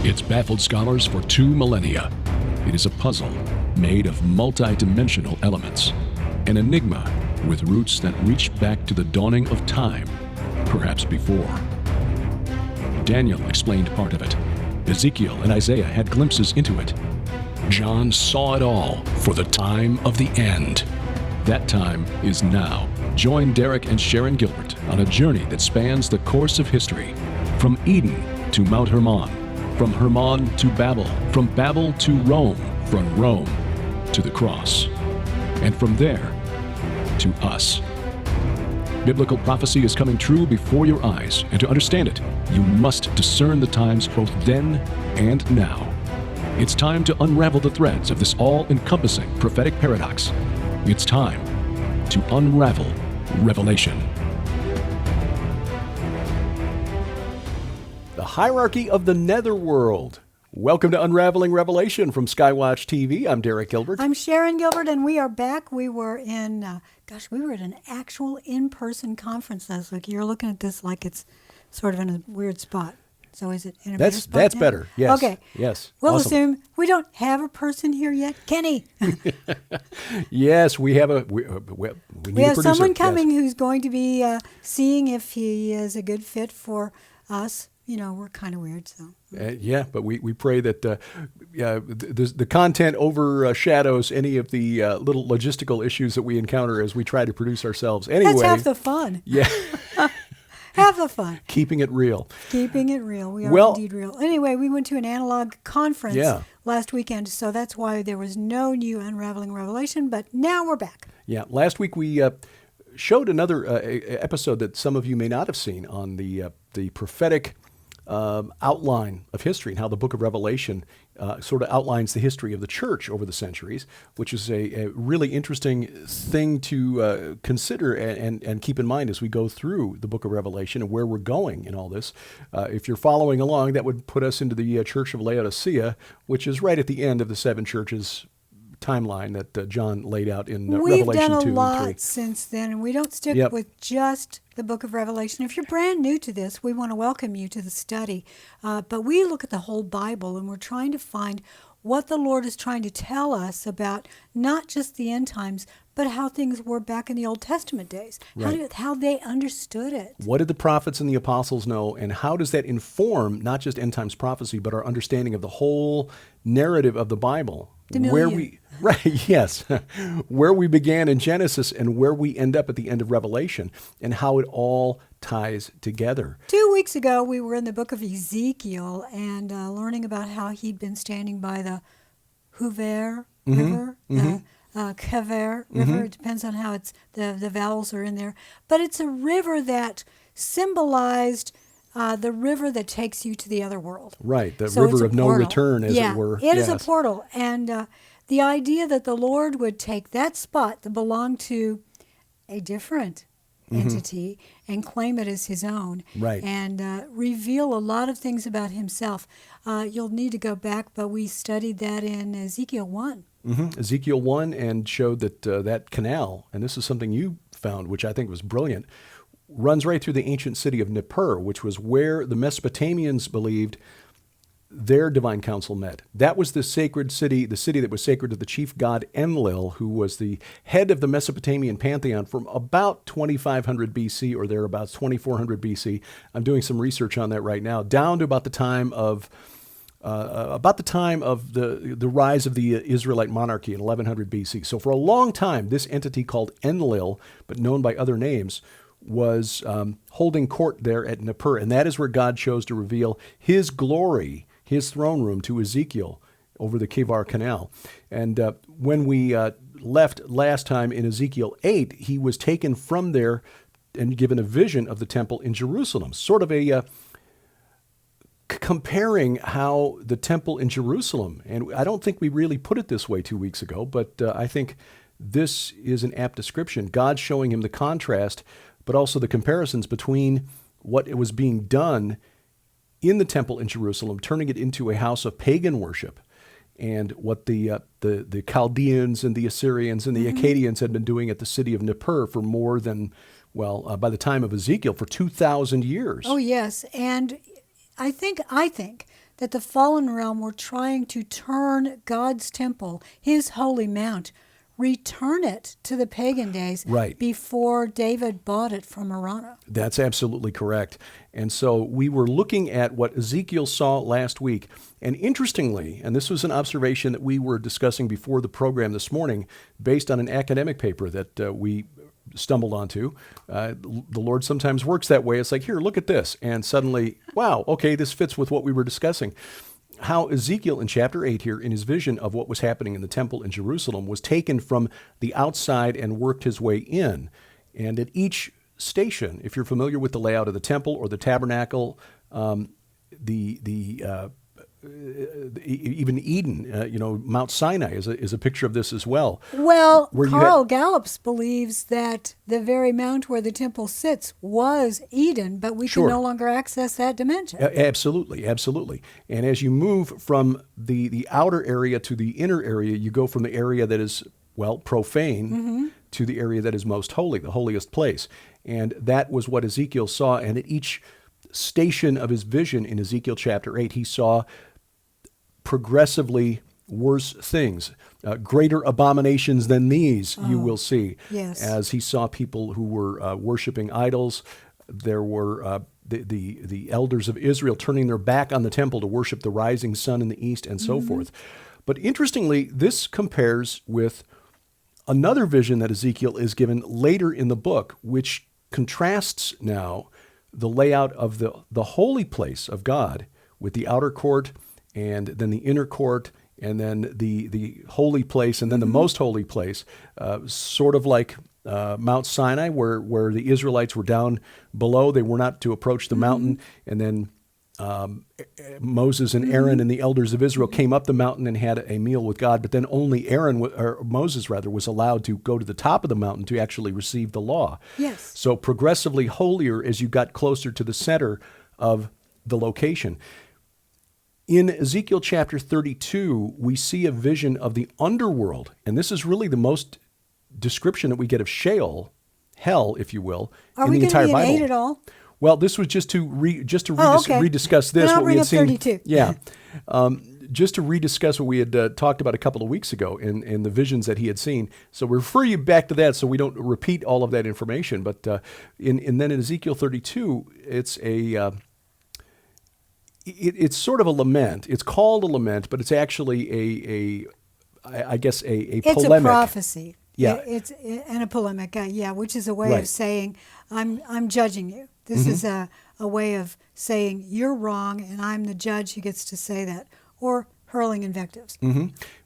It's baffled scholars for 2 millennia. It is a puzzle made of multi-dimensional elements, an enigma with roots that reach back to the dawning of time, perhaps before. Daniel explained part of it. Ezekiel and Isaiah had glimpses into it. John saw it all for the time of the end. That time is now. Join Derek and Sharon Gilbert on a journey that spans the course of history, from Eden to Mount Hermon, from Hermon to Babel, from Babel to Rome, from Rome to the cross, and from there to us. Biblical prophecy is coming true before your eyes, and to understand it, you must discern the times both then and now. It's time to unravel the threads of this all-encompassing prophetic paradox. It's time to unravel Revelation. The hierarchy of the netherworld. Welcome to Unraveling Revelation from Skywatch TV. I'm Derek Gilbert. I'm Sharon Gilbert, and we are back. We were we were at an actual in-person conference last week. You're looking at this like it's sort of in a weird spot. So is it in a better spot That's now? better, yes. Okay. Yes. We'll Awesome. assume we don't have a person here yet. Kenny. Yes, we have we need We a have producer. someone coming Yes. who's going to be seeing if he is a good fit for us. You know, we're kind of weird, so. Yeah, but we pray that the content overshadows any of the little logistical issues that we encounter as we try to produce ourselves. Anyway, That's half the fun. Yeah. Half the fun. Keeping it real. Keeping it real. We are Well- indeed real. Anyway, we went to an analog conference last weekend, so that's why there was no new Unraveling Revelation, but now we're back. Yeah, last week we showed another episode that some of you may not have seen on the prophetic outline of history and how the book of Revelation sort of outlines the history of the church over the centuries, which is a really interesting thing to consider and keep in mind as we go through the book of Revelation and where we're going in all this. If you're following along, that would put us into the church of Laodicea, which is right at the end of the 7 churches timeline that John laid out in We've Revelation 2 done a and 3. lot since then, and we don't stick Yep. with just the book of Revelation. If you're brand new to this, we want to welcome you to the study. But we look at the whole Bible, and we're trying to find what the Lord is trying to tell us about not just the end times, but how things were back in the Old Testament days, Right. how they understood it. What did the prophets and the apostles know, and how does that inform not just end times prophecy, but our understanding of the whole narrative of the Bible? Where we where we began in Genesis and where we end up at the end of Revelation, and how it all ties together. 2 weeks ago, we were in the book of Ezekiel and learning about how he'd been standing by the Hoover River, Kever River. It depends on how it's the vowels are in there. But it's a river that symbolized the river that takes you to the other world. Right, the So it's river a of no portal. return, as it were. It is a Yes. portal. And the idea that the Lord would take that spot that belonged to a different entity and claim it as his own, Right. and reveal a lot of things about himself. You'll need to go back, but we studied that in Ezekiel 1. Ezekiel 1, and showed that that canal, and this is something you found, which I think was brilliant, runs right through the ancient city of Nippur, which was where the Mesopotamians believed their divine council met. That was the sacred city, the city that was sacred to the chief god Enlil, who was the head of the Mesopotamian pantheon from about 2500 BC or thereabouts, 2400 BC. I'm doing some research on that right now, down to about the time of the rise of the Israelite monarchy in 1100 BC. So for a long time, this entity called Enlil, but known by other names, was holding court there at Nippur, and that is where God chose to reveal his glory, his throne room, to Ezekiel over the Kebar Canal. And when we left last time in Ezekiel 8, he was taken from there and given a vision of the temple in Jerusalem, sort of a comparing how the temple in Jerusalem, and I don't think we really put it this way 2 weeks ago, but I think this is an apt description. God showing him the contrast, but also the comparisons between what was being done in the temple in Jerusalem, turning it into a house of pagan worship, and what the Chaldeans and the Assyrians and the Akkadians had been doing at the city of Nippur for more than, by the time of Ezekiel, for 2,000 years. Oh, yes. And I think that the fallen realm were trying to turn God's temple, his holy mount, return it to the pagan days Right. before David bought it from Araunah. That's absolutely correct. And so we were looking at what Ezekiel saw last week. And interestingly, and this was an observation that we were discussing before the program this morning, based on an academic paper that we stumbled onto. The Lord sometimes works that way. It's like, here, look at this. And suddenly, wow, okay, this fits with what we were discussing. How Ezekiel in chapter 8 here, in his vision of what was happening in the temple in Jerusalem, was taken from the outside and worked his way in. And at each station, if you're familiar with the layout of the temple or the tabernacle, even Eden, Mount Sinai is a picture of this as well. Well, Carl Gallups believes that the very mount where the temple sits was Eden, but we Sure. can no longer access that dimension. Absolutely, absolutely. And as you move from the outer area to the inner area, you go from the area that is, profane to the area that is most holy, the holiest place. And that was what Ezekiel saw. And at each station of his vision in Ezekiel chapter 8, he saw progressively worse things, greater abominations than these you will see. Yes. As he saw people who were worshiping idols, there were the elders of Israel turning their back on the temple to worship the rising sun in the east and so forth. But interestingly, this compares with another vision that Ezekiel is given later in the book, which contrasts now the layout of the holy place of God with the outer court and then the inner court and then the holy place and then the most holy place, sort of like Mount Sinai where the Israelites were down below. They were not to approach the mountain. And then Moses and Aaron and the elders of Israel came up the mountain and had a meal with God, but then only Moses was allowed to go to the top of the mountain to actually receive the law. Yes. So progressively holier as you got closer to the center of the location. In Ezekiel chapter 32, we see a vision of the underworld, and this is really the most description that we get of Sheol, hell, if you will, in the entire Bible. Are we going to be in 8 at all? Well, this was just to okay. rediscuss this. Then I'll what we bring had up seen. 32. Yeah, just to rediscuss what we had talked about a couple of weeks ago in the visions that he had seen. So we refer you back to that so we don't repeat all of that information. But then in Ezekiel 32, it's it's sort of a lament. It's called a lament, but it's actually I guess a polemic. It's a prophecy. Yeah. It's a polemic, which is a way Right. of saying, I'm judging you. This is a way of saying you're wrong and I'm the judge who gets to say that, or hurling invectives.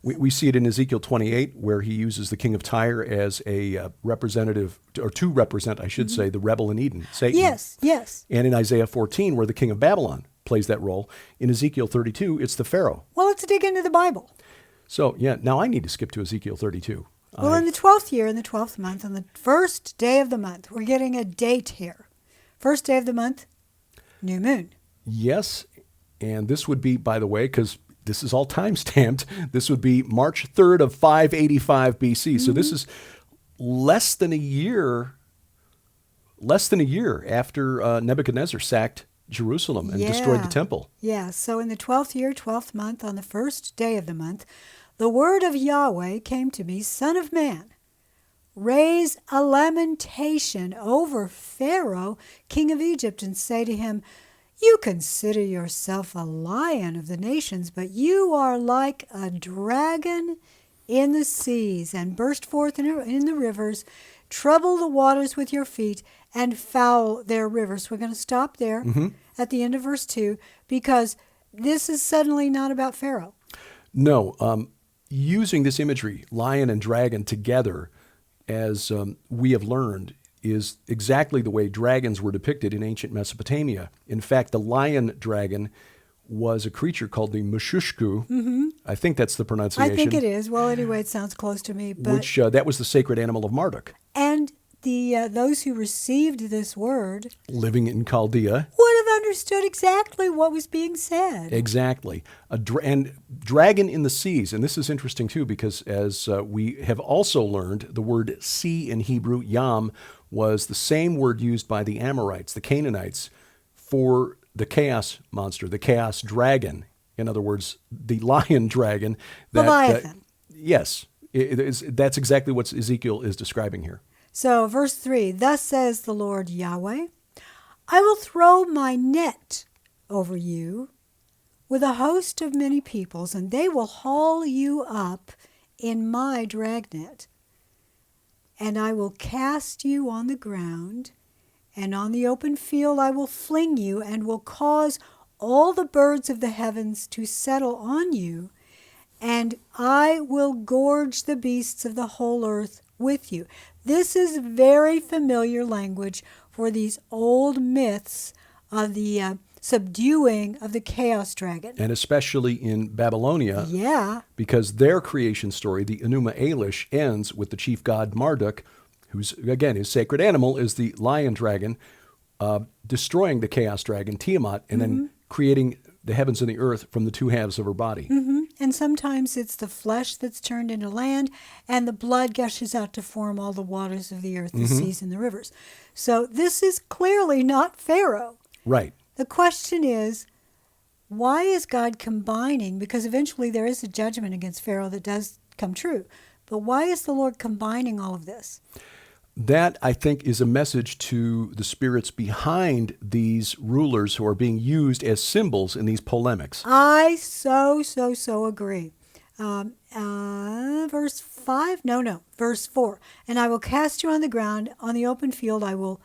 We see it in Ezekiel 28 where he uses the king of Tyre as a representative, or to represent, I should say, the rebel in Eden, Satan. Yes. And in Isaiah 14 where the king of Babylon plays that role. In Ezekiel 32, it's the Pharaoh. Well, let's dig into the Bible. So, now I need to skip to Ezekiel 32. Well, in the 12th year, in the 12th month, on the first day of the month, we're getting a date here. First day of the month, new moon. Yes, and this would be, by the way, because this is all time-stamped, this would be March 3rd of 585 BC. So this is less than a year after Nebuchadnezzar sacked Jerusalem and destroyed the temple. Yeah, so in the 12th year, 12th month, on the first day of the month, the word of Yahweh came to me, Son of man, raise a lamentation over Pharaoh, king of Egypt, and say to him, you consider yourself a lion of the nations, but you are like a dragon in the seas, and burst forth in the rivers, trouble the waters with your feet, and foul their rivers. We're going to stop there at the end of verse 2, because this is suddenly not about Pharaoh. No, using this imagery, lion and dragon together, as we have learned, is exactly the way dragons were depicted in ancient Mesopotamia. In fact, the lion dragon was a creature called the Meshushku. I think that's the pronunciation. I think it is. Well, anyway, it sounds close to me. But which that was the sacred animal of Marduk. And those who received this word, living in Chaldea, would have understood exactly what was being said. Exactly. And dragon in the seas. And this is interesting, too, because as we have also learned, the word sea in Hebrew, yam, was the same word used by the Amorites, the Canaanites, for the chaos monster, the chaos dragon In other words, the lion dragon. Leviathan. Yes, that's exactly what Ezekiel is describing here. So verse 3, thus says the Lord Yahweh, I will throw my net over you with a host of many peoples, and they will haul you up in my dragnet. And I will cast you on the ground, and on the open field I will fling you, and will cause all the birds of the heavens to settle on you, and I will gorge the beasts of the whole earth with you. This is very familiar language for these old myths of the subduing of the chaos dragon. And especially in Babylonia, Yeah. because their creation story, the Enuma Elish, ends with the chief god Marduk, who's, again, his sacred animal is the lion dragon, destroying the chaos dragon, Tiamat, and then creating the heavens and the earth from the two halves of her body. And sometimes it's the flesh that's turned into land, and the blood gushes out to form all the waters of the earth, the seas and the rivers. So this is clearly not Pharaoh. Right. The question is, why is God combining? Because eventually there is a judgment against Pharaoh that does come true. But why is the Lord combining all of this? That, I think, is a message to the spirits behind these rulers who are being used as symbols in these polemics. I so agree. Verse 5? No. Verse 4. And I will cast you on the ground, on the open field I will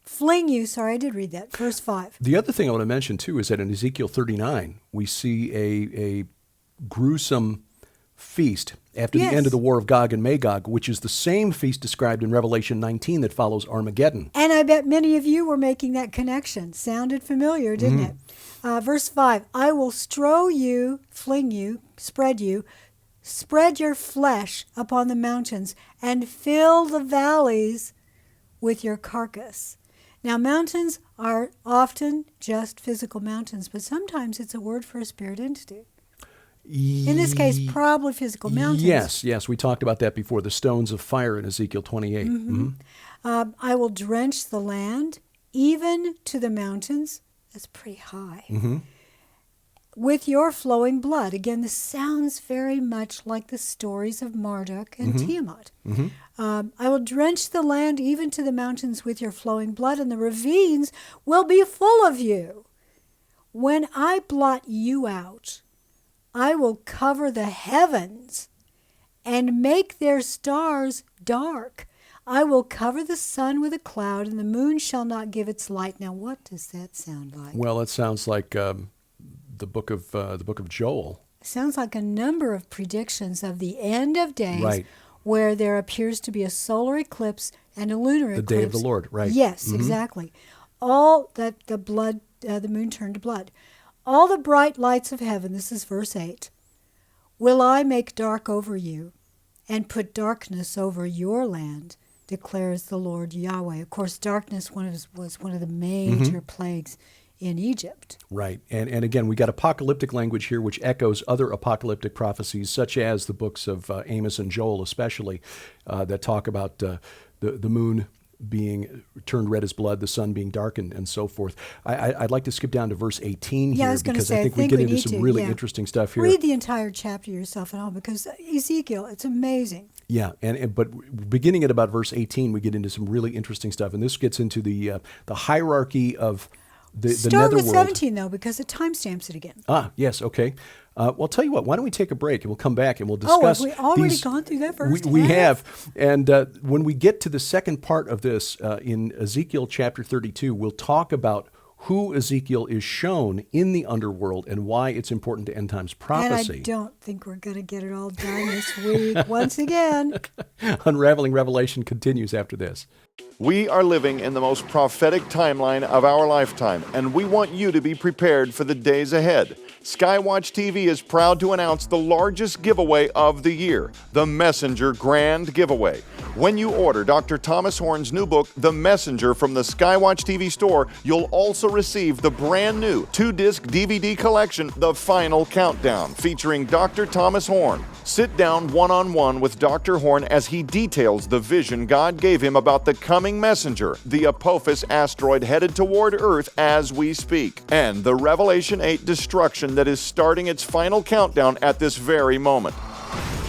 fling you. Sorry, I did read that. Verse 5. The other thing I want to mention, too, is that in Ezekiel 39, we see a gruesome feast after Yes. the end of the war of Gog and Magog, which is the same feast described in Revelation 19 that follows Armageddon. And I bet many of you were making that connection. Sounded familiar, didn't it? Verse 5, I will strow you, fling you, spread your flesh upon the mountains, and fill the valleys with your carcass. Now, mountains are often just physical mountains, but sometimes it's a word for a spirit entity. In this case, probably physical mountains. Yes. We talked about that before, the stones of fire in Ezekiel 28. I will drench the land, even to the mountains. That's pretty high. With your flowing blood. Again, this sounds very much like the stories of Marduk and Tiamat. I will drench the land, even to the mountains, with your flowing blood, and the ravines will be full of you. When I blot you out, I will cover the heavens and make their stars dark. I will cover the sun with a cloud, and the moon shall not give its light. Now, what does that sound like? Well, it sounds like the book of Joel. Sounds like a number of predictions of the end of days, Right. where there appears to be a solar eclipse and a lunar eclipse. The day of the Lord, right. Yes, exactly. All that the moon turned to blood. All the bright lights of heaven, this is verse 8, will I make dark over you, and put darkness over your land, declares the Lord Yahweh. Of course, darkness was one of the major plagues in Egypt. Right. And again, we got apocalyptic language here, which echoes other apocalyptic prophecies, such as the books of Amos and Joel especially, that talk about the moon being turned red as blood, the sun being darkened, and so forth. I'd like to skip down to verse 18 Yeah, I here, was gonna because say, I think we get into some really yeah. interesting stuff here. Read the entire chapter yourself at home, because Ezekiel, it's amazing. Yeah, but beginning at about verse 18, we get into some really interesting stuff, and this gets into the hierarchy of the Start with netherworld. 17, though, because it timestamps it again. Yes, okay. Well, I'll tell you what, why don't we take a break and we'll come back and we'll discuss. Have we already these- gone through that first We half? have. And when we get to the second part of this, in Ezekiel chapter 32, we'll talk about who Ezekiel is shown in the underworld and why it's important to end times prophecy. And I don't think we're going to get it all done this week once again. Unraveling Revelation continues after this. We are living in the most prophetic timeline of our lifetime, and we want you to be prepared for the days ahead. Skywatch TV is proud to announce the largest giveaway of the year, the Messenger Grand Giveaway. When you order Dr. Thomas Horn's new book, The Messenger, from the Skywatch TV store, you'll also receive the brand new 2-disc DVD collection, The Final Countdown, featuring Dr. Thomas Horn. Sit down one-on-one with Dr. Horn as he details the vision God gave him about the coming messenger, the Apophis asteroid headed toward Earth as we speak, and the Revelation 8 destruction that is starting its final countdown at this very moment.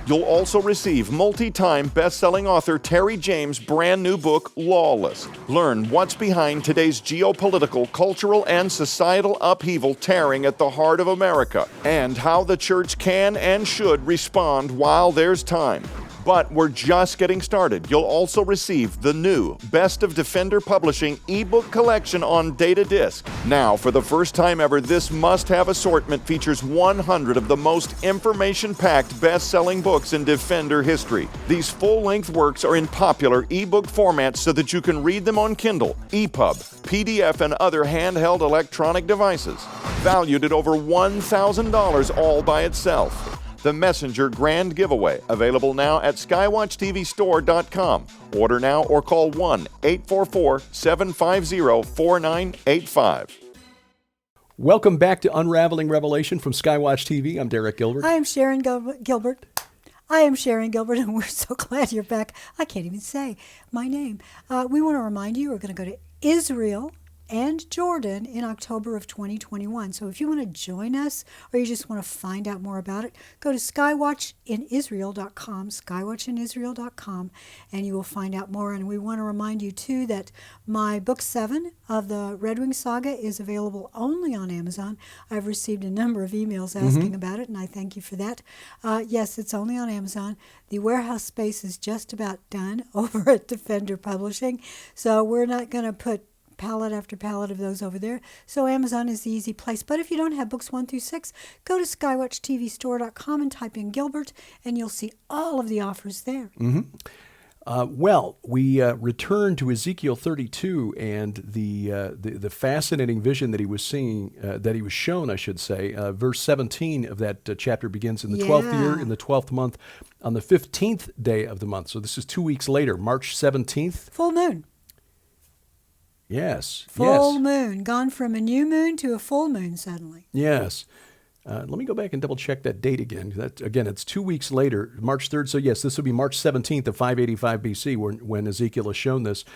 You'll also receive multi-time best-selling author Terry James' brand new book, Lawless. Learn what's behind today's geopolitical, cultural, and societal upheaval tearing at the heart of America, and how the church can and should respond while there's time. But we're just getting started. You'll also receive the new Best of Defender Publishing ebook collection on data disc. Now, for the first time ever, this must-have assortment features 100 of the most information-packed best-selling books in Defender history. These full-length works are in popular ebook formats so that you can read them on Kindle, EPUB, PDF, and other handheld electronic devices. Valued at over $1,000 all by itself. The Messenger Grand Giveaway, available now at skywatchtvstore.com. Order now or call 1-844-750-4985. Welcome back to Unraveling Revelation from Skywatch TV. I'm Derek Gilbert. I am Sharon Gilbert. I am Sharon Gilbert, and we're so glad you're back. I can't even say my name. We want to remind you we're going to go to Israel and Jordan in October of 2021. So if you want to join us or you just want to find out more about it, go to skywatchinisrael.com, skywatchinisrael.com, and you will find out more. And we want to remind you, too, that my book 7 of the Red Wing Saga is available only on Amazon. I've received a number of emails asking about it, and I thank you for that. Yes, it's only on Amazon. The warehouse space is just about done over at Defender Publishing, so we're not going to put pallet after pallet of those over there. So Amazon is the easy place. But if you don't have books 1 through 6, go to skywatchtvstore.com and type in Gilbert, and you'll see all of the offers there. We return to Ezekiel 32 and the fascinating vision that he was seeing, that he was shown, I should say. Verse 17 of that chapter begins in the 12th year, in the 12th month, on the 15th day of the month. So this is 2 weeks later, March 17th. Full moon. Yes. Full moon. Gone from a new moon to a full moon suddenly. Yes. Let me go back and double check that date again. Again, it's 2 weeks later, March 3rd. So yes, this will be March 17th of 585 BC when Ezekiel is shown this.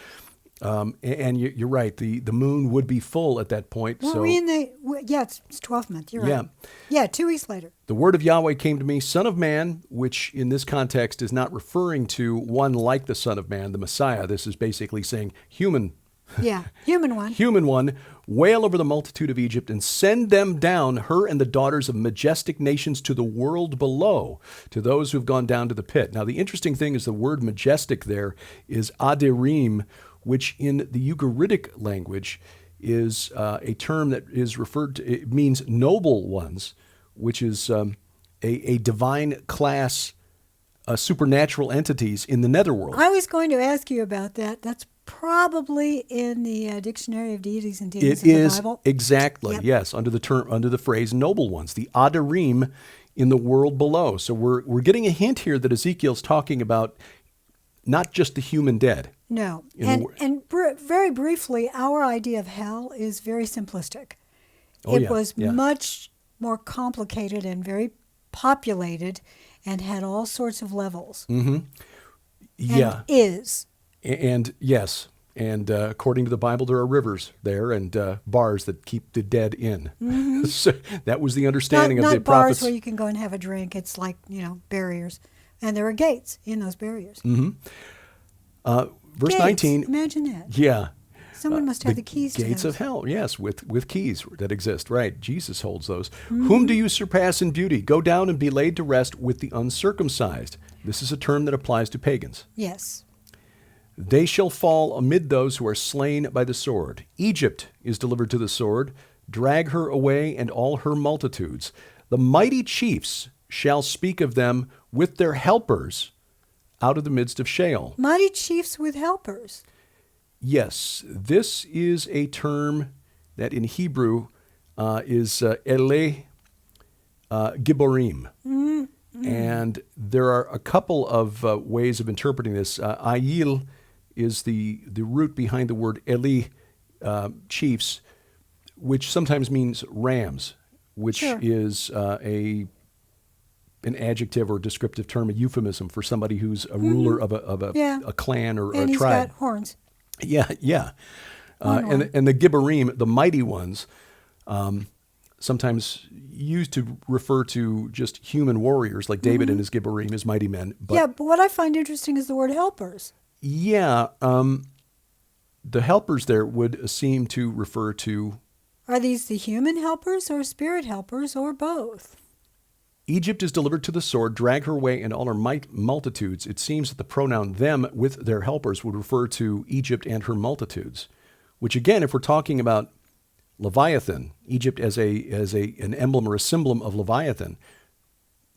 And you're right. The moon would be full at that point. Well, so it's 12th month. You're right. Yeah, 2 weeks later. The word of Yahweh came to me, Son of Man, which in this context is not referring to one like the Son of Man, the Messiah. This is basically saying human. Yeah, human one. Human one, wail over the multitude of Egypt and send them down, her and the daughters of majestic nations, to the world below, to those who have gone down to the pit. Now, the interesting thing is the word majestic there is adirim, which in the Ugaritic language is a term that is referred to, it means noble ones, which is a divine class, supernatural entities in the netherworld. I was going to ask you about that. That's probably in the Dictionary of Deities and Demons of the Bible. It is, exactly, yes, under the phrase noble ones, the Adarim in the world below. So we're getting a hint here that Ezekiel's talking about not just the human dead. No, very briefly, our idea of hell is very simplistic. It was much more complicated and very populated and had all sorts of levels. Mm-hmm. Yeah. And is. And yes, and according to the Bible, there are rivers there and bars that keep the dead in. Mm-hmm. So that was the understanding of the prophets. Not bars where you can go and have a drink. It's like, barriers. And there are gates in those barriers. Mm-hmm. Verse gates. 19. Imagine that. Yeah. Someone must have the keys to gates those. of hell, yes, with keys that exist, right. Jesus holds those. Mm-hmm. Whom do you surpass in beauty? Go down and be laid to rest with the uncircumcised. This is a term that applies to pagans. Yes. They shall fall amid those who are slain by the sword. Egypt is delivered to the sword. Drag her away and all her multitudes. The mighty chiefs shall speak of them with their helpers out of the midst of Sheol. Mighty chiefs with helpers. Yes, this is a term that in Hebrew is Ele Giborim. Mm-hmm. And there are a couple of ways of interpreting this. Ayil is the root behind the word Eli, chiefs, which sometimes means rams, which is a an adjective or descriptive term, a euphemism for somebody who's a ruler of a clan or and a he's tribe. got horns. Yeah, yeah. Horn. And the Gibborim, the mighty ones, sometimes used to refer to just human warriors like David and his Gibborim, his mighty men. But But what I find interesting is the word helpers. yeah, the helpers there would seem to refer to Are these the human helpers or spirit helpers or both? Egypt is delivered to the sword, drag her away and all her multitudes. It seems that the pronoun them with their helpers would refer to Egypt and her multitudes, which again, if we're talking about Leviathan, Egypt as an emblem or a symbol of Leviathan,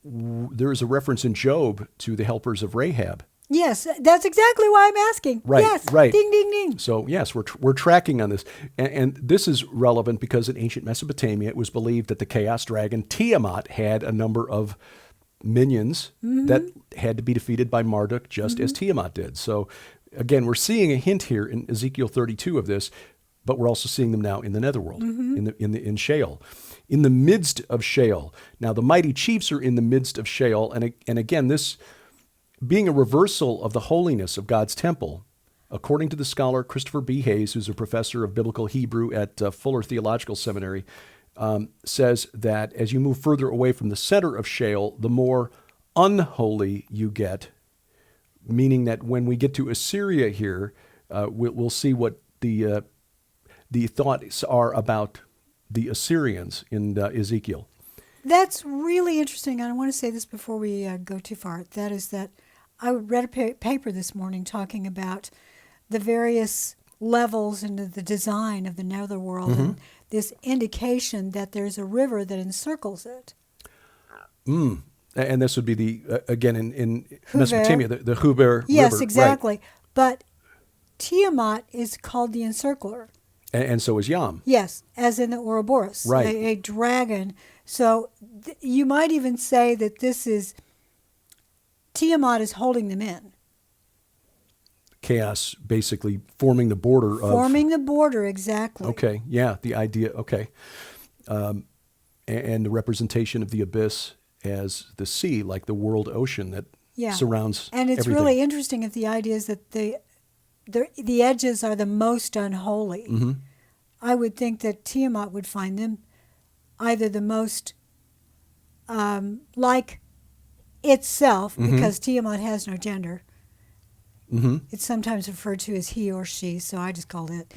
there is a reference in Job to the helpers of Rahab. Yes, that's exactly why I'm asking. Right, yes, right. Ding, ding, ding. So yes, we're tracking on this, and this is relevant because in ancient Mesopotamia, it was believed that the chaos dragon Tiamat had a number of minions that had to be defeated by Marduk, just as Tiamat did. So again, we're seeing a hint here in Ezekiel 32 of this, but we're also seeing them now in the netherworld, in Sheol, in the midst of Sheol. Now the mighty chiefs are in the midst of Sheol, and again this being a reversal of the holiness of God's temple, according to the scholar Christopher B. Hayes, who's a professor of biblical Hebrew at Fuller Theological Seminary, says that as you move further away from the center of Sheol, the more unholy you get, meaning that when we get to Assyria here, we'll see what the thoughts are about the Assyrians in Ezekiel. That's really interesting. And I want to say this before we go too far. That is that I read a paper this morning talking about the various levels into the design of the netherworld and this indication that there's a river that encircles it. And this would be again in Mesopotamia, the Huber Yes, River. exactly. Right. But Tiamat is called the encircler. And so is Yam. Yes, as in the Ouroboros, Right. a dragon. So you might even say that this is, Tiamat is holding them in. Chaos basically forming the border of... Forming the border, exactly. Okay, yeah, the idea, okay. And the representation of the abyss as the sea, like the world ocean that surrounds And it's everything. really interesting if the idea is that the edges are the most unholy. I would think that Tiamat would find them either the most like itself, because Tiamat has no gender. It's sometimes referred to as he or she, so I just called it.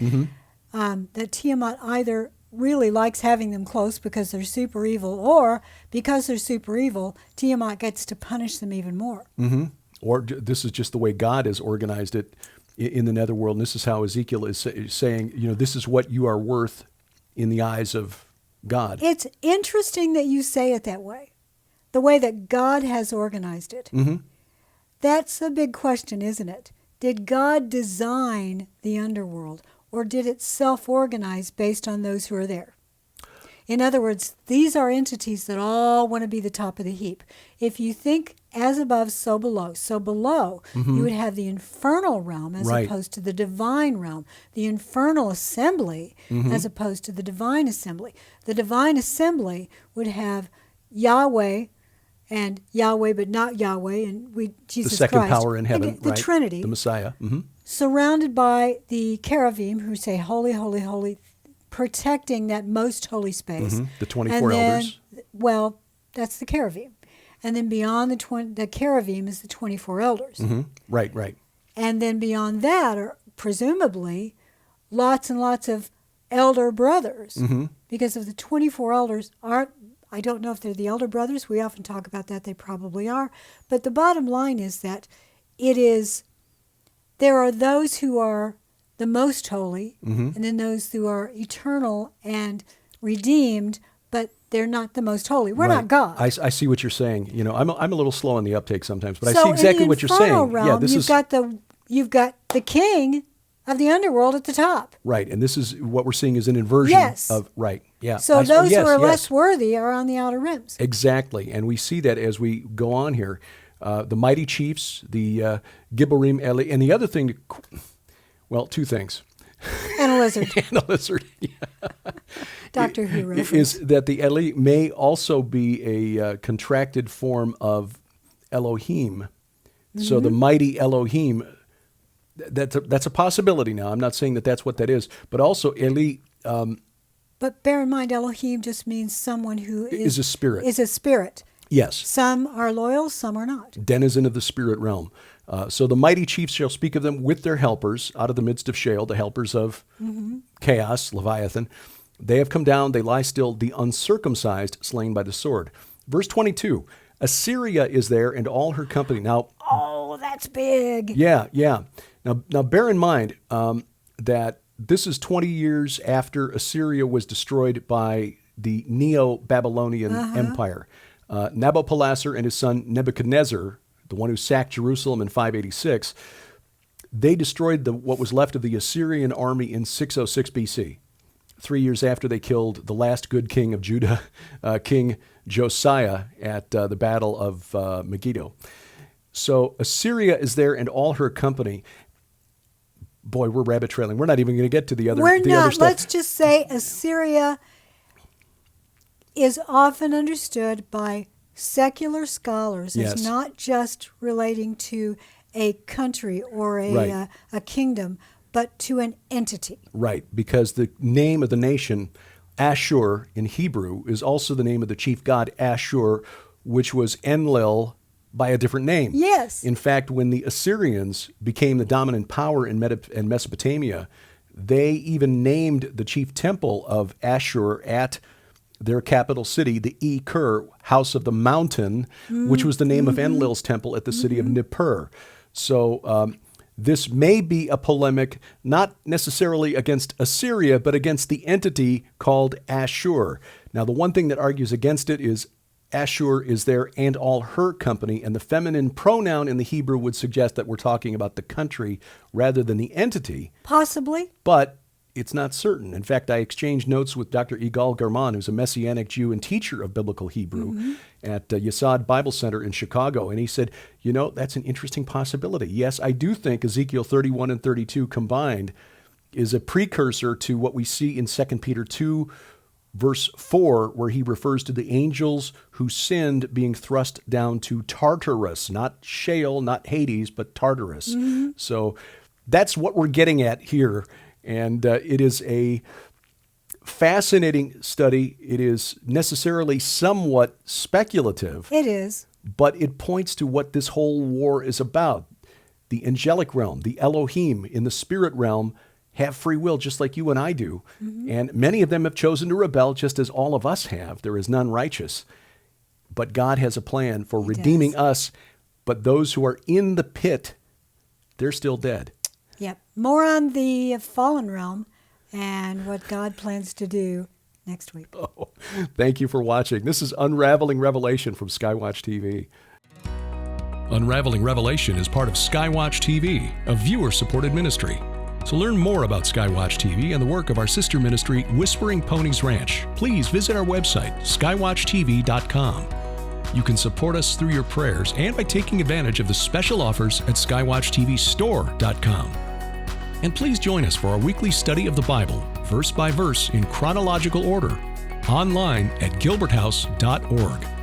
That Tiamat either really likes having them close because they're super evil, or because they're super evil, Tiamat gets to punish them even more. Or this is just the way God has organized it in the netherworld, and this is how Ezekiel is saying, this is what you are worth in the eyes of God. It's interesting that you say it that way, the way that God has organized it. That's a big question, isn't it? Did God design the underworld, or did it self-organize based on those who are there? In other words, these are entities that all want to be the top of the heap. If you think as above, so below. So below, you would have the infernal realm as opposed to the divine realm. The infernal assembly as opposed to the divine assembly. The divine assembly would have Yahweh and Yahweh but not Yahweh, and Jesus the second Christ, power in heaven, the Trinity, the Messiah. surrounded by the cherubim who say, holy, holy, holy, protecting that most holy space. The 24 elders. Well, that's the cherubim. And then beyond the cherubim is the 24 elders. Right. And then beyond that are presumably lots and lots of elder brothers. Because if the 24 elders aren't, I don't know if they're the elder brothers. We often talk about that. They probably are. But the bottom line is that there are those who are the most holy, and then those who are eternal and redeemed, but they're not the most holy. We're not God. I see what you're saying. I'm a little slow on the uptake sometimes, but So I see exactly what you're saying. in the infernal realm, you've got the king of the underworld at the top. Right, and this is what we're seeing is an inversion of So those who are less worthy are on the outer rims. Exactly, and we see that as we go on here. The mighty chiefs, the Gibborim Eli, and the other thing, two things. And a a lizard. And a lizard. Doctor Who reference. Is that the Eli may also be a contracted form of Elohim. So the mighty Elohim, that's a possibility now. I'm not saying that that's what that is. But also Eli... but bear in mind, Elohim just means someone who is a spirit. Is a spirit. Yes. Some are loyal, some are not. Denizen of the spirit realm. So the mighty chiefs shall speak of them with their helpers out of the midst of Sheol, the helpers of chaos, Leviathan. They have come down, they lie still, the uncircumcised slain by the sword. Verse 22, Assyria is there and all her company. Now, oh, that's big. Yeah. Now bear in mind that this is 20 years after Assyria was destroyed by the Neo-Babylonian Empire. Nabopolassar and his son Nebuchadnezzar, the one who sacked Jerusalem in 586, they destroyed what was left of the Assyrian army in 606 BC. 3 years after they killed the last good king of Judah, King Josiah, at the Battle of Megiddo. So Assyria is there and all her company. Boy, we're rabbit trailing. We're not even going to get to the other stuff. Let's just say Assyria is often understood by secular scholars as not just relating to a country or a kingdom, but to an entity. Right, because the name of the nation, Ashur in Hebrew, is also the name of the chief god Ashur, which was Enlil by a different name. Yes. In fact, when the Assyrians became the dominant power in Mesopotamia, they even named the chief temple of Ashur at their capital city, the E-Kur, House of the Mountain, which was the name of Enlil's temple at the city of Nippur. So this may be a polemic, not necessarily against Assyria, but against the entity called Ashur. Now, the one thing that argues against it is Ashur is there and all her company, and the feminine pronoun in the Hebrew would suggest that we're talking about the country rather than the entity. Possibly. But it's not certain. In fact, I exchanged notes with Dr. Igal Garman, who's a Messianic Jew and teacher of biblical Hebrew at Yesod Bible Center in Chicago. And he said, that's an interesting possibility. Yes, I do think Ezekiel 31 and 32 combined is a precursor to what we see in 2 Peter 2, verse 4, where he refers to the angels who sinned being thrust down to Tartarus, not Sheol, not Hades, but Tartarus. So that's what we're getting at here. And it is a fascinating study. It is necessarily somewhat speculative. It is. But it points to what this whole war is about. The angelic realm, the Elohim in the spirit realm, have free will just like you and I do. And many of them have chosen to rebel just as all of us have. There is none righteous. But God has a plan for redeeming us. But those who are in the pit, they're still dead. Yep. More on the fallen realm and what God plans to do next week. Oh, thank you for watching. This is Unraveling Revelation from Skywatch TV. Unraveling Revelation is part of Skywatch TV, a viewer-supported ministry. To learn more about Skywatch TV and the work of our sister ministry, Whispering Ponies Ranch, please visit our website, skywatchtv.com. You can support us through your prayers and by taking advantage of the special offers at skywatchtvstore.com. And please join us for our weekly study of the Bible, verse by verse in chronological order, online at gilberthouse.org.